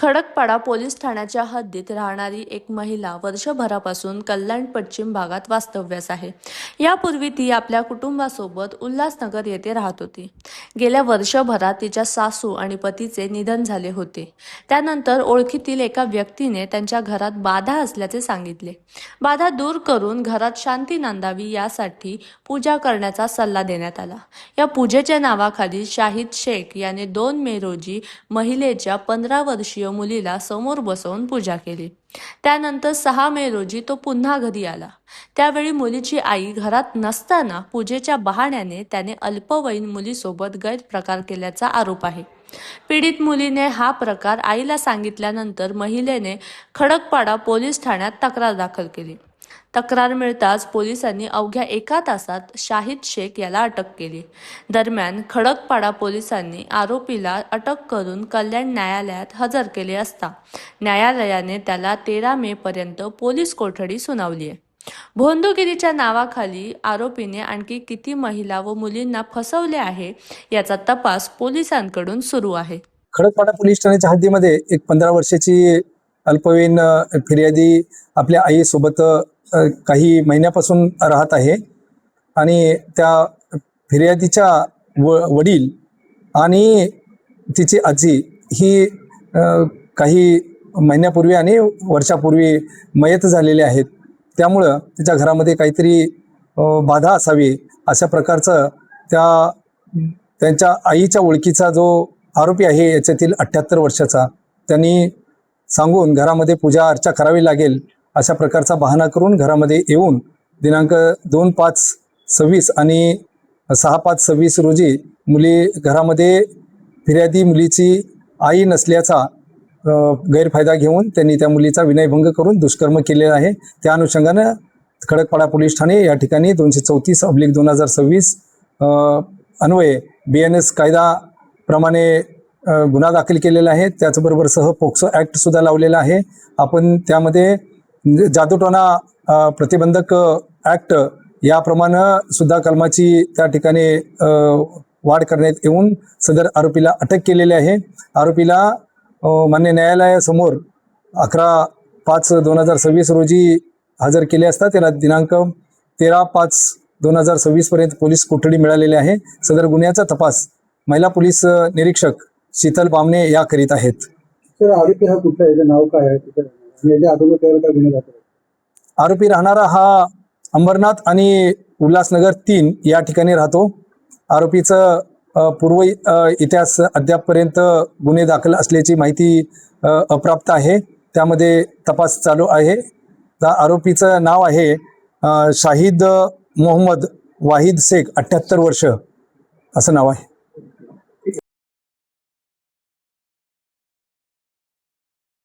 Khadakpada police ठाण्याच्या हद्दीत राहणारी एक महिला वर्षभरापासून कल्याण पश्चिम भागात वास्तव्यास आहे। यापूर्वी ती आपल्या कुटुंबासोबत उल्हासनगर येथे राहत होती। गेल्या वर्षभरात तिच्या सासू आणि पतीचे निधन झाले होते। त्यानंतर ओळखीतील एका व्यक्तीने त्यांच्या घरात बाधा असल्याचे सांगितले। बाधा दूर करून घरात शांती नांदावी यासाठी पूजा करण्याचा सल्ला देण्यात आला। या पूजेच्या नावाखाली शाहिद शेख याने 2 मे रोजी महिलेच्या 15 वर्षीय मुलीला समोर बसवून पूजा केली। त्यानंतर 6 मे रोजी तो पुन्हा घरी आला। त्यावेळी मुलीची आई घरात नसताना पूजेच्या बहाण्याने त्याने अल्पवयीन मुलीसोबत गैरप्रकार केल्याचा आरोप आहे। पीडित मुलीने हा प्रकार आईला सांगितल्यानंतर महिलेने खडकपाडा पोलीस ठाण्यात तक्रार दाखल केली। तक्रार मिळताच पोलिसांनी अवघ्या 1 तासात शाहिद शेख याला अटक केली। दरम्यान खडकपाडा पोलिसांनी आरोपीला अटक करून कल्याण न्यायालयात हजर केले असता न्यायालयाने त्याला 13 मे पर्यंत पोलीस कोठडी सुनावली आहे। भोंदूगिरीच्या नावाखाली आरोपीने आणखी किती महिला व मुलींना फसवले आहे याचा तपास पोलिसांकडून सुरू आहे। खडकपाडा पोलीस ठाण्याच्या हद्दीमध्ये एक 15 वर्षाची अल्पवयीन फिर्यादी आपल्या आईसोबत काही महिन्यापासून राहत आहे आणि त्या फिर्यादीच्या वडील आणि तिची आजी ही काही महिन्यापूर्वी आणि वर्षापूर्वी मयत झालेले आहेत। त्यामुळं तिच्या घरामध्ये काहीतरी बाधा असावी अशा प्रकारचं त्यांच्या आईच्या ओळखीचा जो आरोपी आहे याच्यातील 78 वर्षाचा त्यांनी सांगून घरामध्ये पूजा अर्चा करावी लागेल अशा प्रकारचा बहाणा करून घरामध्ये येऊन दिनांक 2/5/26 आणि 6/5/26 रोजी घरामध्ये फिर्यादी मुलीची आई नसल्याचा गैरफायदा घेऊन त्यांनी त्या मुलीचा विनयभंग करून दुष्कर्म केलेला आहे। त्या अनुषंगानं खडकपाडा पोलीस ठाणे या ठिकाणी 234/2026 अन्वये BNS कायदाप्रमाणे गुन्हा दाखल केलेला आहे। त्याचबरोबर पोक्सो ॲक्ट सुद्धा लावलेला आहे। आपण त्यामध्ये जादूटोणा प्रतिबंधक ॲक्ट याप्रमाणे सुद्धा कलमाची त्या ठिकाणी वाढ करण्यात येऊन सदर आरोपीला अटक केलेली आहे। आरोपीला मान्य न्यायालयासमोर 11/5/2026 रोजी हजर केले असता त्याला दिनांक 13/5/2026 पर्यंत पोलीस कोठडी मिळालेली आहे। सदर गुन्ह्याचा तपास महिला पोलीस निरीक्षक शीतल बामणे या करीत आहेत। आरोपी हा कुठला आहे, नाव काय आहे, आरोपी राहणारा हा अंबरनाथ आणि उल्हासनगर 3 या ठिकाणी राहतो। आरोपीचं पूर्व इतिहास अद्यापपर्यंत गुन्हे दाखल असल्याची माहिती अप्राप्त आहे। त्यामध्ये तपास चालू आहे। आरोपीचं नाव आहे शाहिद मोहम्मद वाहिद शेख 78 वर्ष असं नाव आहे।